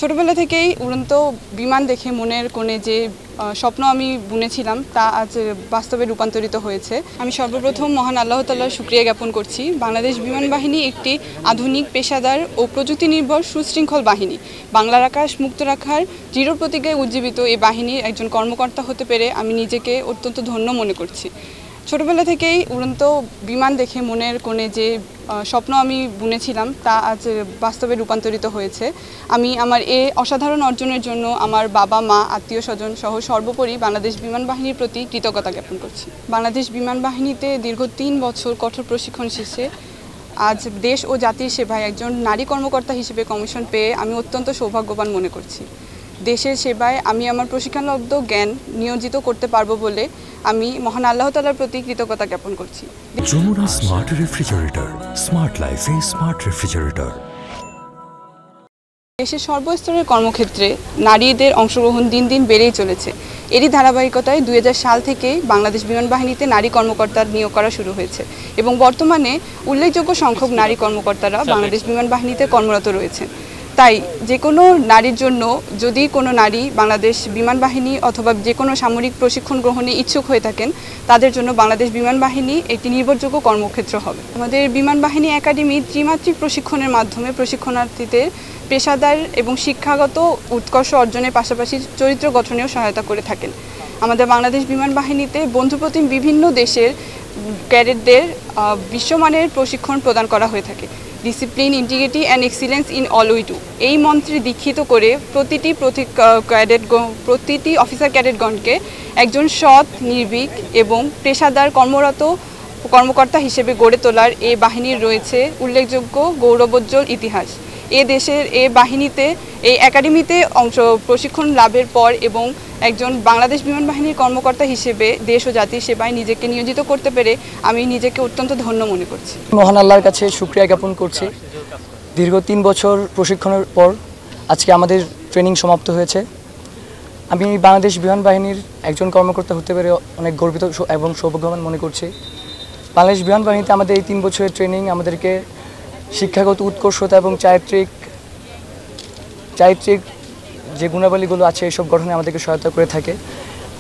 ছোটবেলা থেকেই উড়ন্ত বিমান দেখে মনের কোণে যে স্বপ্ন আমি বুনেছিলাম তা আজ বাস্তবে রূপান্তরিত হয়েছে। আমি সর্বপ্রথম মহান আল্লাহ তাআলার শুকরিয়া জ্ঞাপন করছি। বাংলাদেশ বিমান বাহিনী একটি আধুনিক, পেশাদার ও প্রযুক্তি নির্ভর সুশৃঙ্খল বাহিনী। বাংলার আকাশ মুক্ত রাখার দৃঢ় প্রতিজ্ঞায় উজ্জীবিত এই বাহিনীর একজন কর্মকর্তা হতে পেরে আমি নিজেকে অত্যন্ত ধন্য মনে করছি। ছোটবেলা থেকেই উড়ন্ত বিমান দেখে মনের কোণে যে স্বপ্ন আমি বুনেছিলাম তা আজ বাস্তবে রূপান্তরিত হয়েছে। আমি আমার এই অসাধারণ অর্জনের জন্য আমার বাবা, মা, আত্মীয় স্বজন সহ সর্বোপরি বাংলাদেশ বিমান বাহিনীর প্রতি কৃতজ্ঞতা জ্ঞাপন করছি। বাংলাদেশ বিমান বাহিনীতে দীর্ঘ 3 বছর কঠোর প্রশিক্ষণ শেষে আজ দেশ ও জাতির সেবায় একজন নারী কর্মকর্তা হিসেবে কমিশন পেয়ে আমি অত্যন্ত সৌভাগ্যবান মনে করছি। দেশের সেবায় আমি আমার প্রশিক্ষণলব্ধ জ্ঞান নিয়োজিত করতে পারবো বলে আমি মহান আল্লাহ তাআলার প্রতি কৃতজ্ঞতা জ্ঞাপন করছি। যমুনা স্মার্ট রেফ্রিজারেটর, স্মার্ট লাইফে স্মার্ট রেফ্রিজারেটর। দেশের সর্বস্তরের কর্মক্ষেত্রে নারীদের অংশগ্রহণ দিন দিন বেড়েই চলেছে। এরই ধারাবাহিকতায় 2000 সাল থেকে বাংলাদেশ বিমান বাহিনীতে নারী কর্মকর্তার নিয়োগ করা শুরু হয়েছে এবং বর্তমানে উল্লেখযোগ্য সংখ্যক নারী কর্মকর্তারা বাংলাদেশ বিমান বাহিনীতে কর্মরত রয়েছেন। তাই যে কোনো নারীর জন্য যদি কোনো নারী বাংলাদেশ বিমান বাহিনী অথবা যে কোনো সামরিক প্রশিক্ষণ গ্রহণে ইচ্ছুক হয়ে থাকেন তাদের জন্য বাংলাদেশ বিমান বাহিনী একটি নির্ভরযোগ্য কর্মক্ষেত্র হবে। আমাদের বিমান বাহিনী একাডেমি ত্রিমাত্রিক প্রশিক্ষণের মাধ্যমে প্রশিক্ষণার্থীদের পেশাদার এবং শিক্ষাগত উৎকর্ষ অর্জনের পাশাপাশি চরিত্র গঠনেও সহায়তা করে থাকেন। আমাদের বাংলাদেশ বিমান বাহিনীতে বন্ধুপ্রতিম বিভিন্ন দেশের ক্যাডেটদের বিশ্বমানের প্রশিক্ষণ প্রদান করা হয়ে থাকে। Discipline, integrity and excellence in all we do এই মন্ত্রে দীক্ষিত করে প্রতিটি অফিসার ক্যাডেটগণকে একজন সৎ, নির্ভীক এবং পেশাদার কর্মকর্তা হিসেবে গড়ে তোলার এই বাহিনীর রয়েছে উল্লেখযোগ্য গৌরবোজ্জ্বল ইতিহাস। এই বাহিনীতে এই একাডেমিতে প্রশিক্ষণ লাভের পর এবং একজন বাংলাদেশ বিমান বাহিনীর কর্মকর্তা হিসেবে দেশ ও জাতির সেবায় নিজেকে নিয়োজিত করতে পেরে আমি নিজেকে অত্যন্ত ধন্য মনে করছি। মহান আল্লাহর কাছে শুকরিয়া জ্ঞাপন করছি। দীর্ঘ 3 বছর প্রশিক্ষণের পর আজকে আমাদের ট্রেনিং সমাপ্ত হয়েছে। আমি বাংলাদেশ বিমান বাহিনীর একজন কর্মকর্তা হতে পেরে অনেক গর্বিত এবং সৌভাগ্যবান মনে করছি। বাংলাদেশ বিমান বাহিনীতে আমাদের এই 3 বছরের ট্রেনিং আমাদেরকে শিক্ষাগত উৎকর্ষতা এবং চারিত্রিক যে গুণাবলীগুলো আছে এইসব গঠনে আমাদেরকে সহায়তা করে থাকে।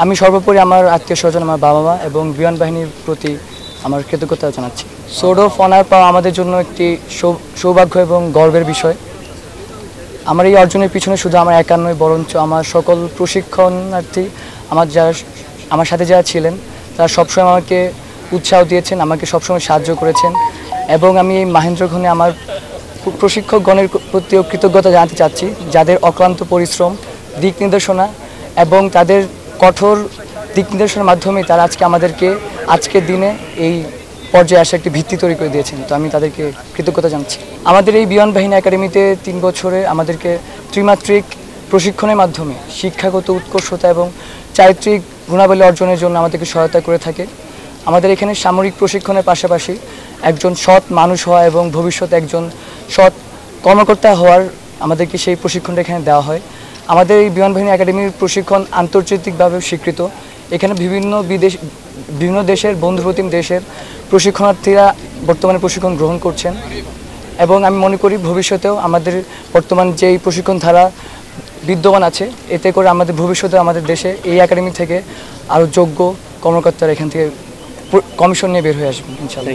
আমি সর্বোপরি আমার আত্মীয় স্বজন, আমার বাবা মা এবং বিমান বাহিনীর প্রতি আমার কৃতজ্ঞতা জানাচ্ছি। সোর্ড অফ অনার পাওয়া আমাদের জন্য একটি সৌভাগ্য এবং গর্বের বিষয়। আমার এই অর্জনের পিছনে শুধু আমার একা নয়, বরঞ্চ আমার সকল প্রশিক্ষণার্থী, আমার সাথে যারা ছিলেন তারা সবসময় আমাকে উৎসাহ দিয়েছেন, আমাকে সবসময় সাহায্য করেছেন এবং আমি এই মাহেন্দ্রক্ষণে আমার প্রশিক্ষকগণের প্রতিও কৃতজ্ঞতা জানাতে চাচ্ছি, যাদের অক্লান্ত পরিশ্রম, দিক নির্দেশনা এবং তাদের কঠোর দিক নির্দেশনার মাধ্যমে তারা আমাদেরকে আজকের দিনে এই পর্যায়ে আসা একটি ভিত্তি তৈরি করে দিয়েছেন। তো আমি তাদেরকে কৃতজ্ঞতা জানাচ্ছি। আমাদের এই বিমান বাহিনী একাডেমিতে 3 বছরে আমাদেরকে ত্রিমাত্রিক প্রশিক্ষণের মাধ্যমে শিক্ষাগত উৎকর্ষতা এবং চারিত্রিক গুণাবলী অর্জনের জন্য আমাদেরকে সহায়তা করে থাকে। আমাদের এখানে সামরিক প্রশিক্ষণের পাশাপাশি একজন সৎ মানুষ হওয়া এবং ভবিষ্যতে একজন সৎ কর্মকর্তা হওয়ার আমাদেরকে সেই প্রশিক্ষণটা এখানে দেওয়া হয়। আমাদের এই বিমান বাহিনী একাডেমির প্রশিক্ষণ আন্তর্জাতিকভাবে স্বীকৃত। এখানে বিভিন্ন দেশের বন্ধুপ্রতিম দেশের প্রশিক্ষণার্থীরা বর্তমানে প্রশিক্ষণ গ্রহণ করছেন এবং আমি মনে করি ভবিষ্যতেও আমাদের বর্তমান যেই প্রশিক্ষণ ধারা বিদ্যমান আছে এতে করে আমাদের ভবিষ্যতে আমাদের দেশে এই একাডেমি থেকে আরও যোগ্য কর্মকর্তারা এখান থেকে কমিশন নিয়ে বের হয়ে আসবেন ইনশাআল্লাহ।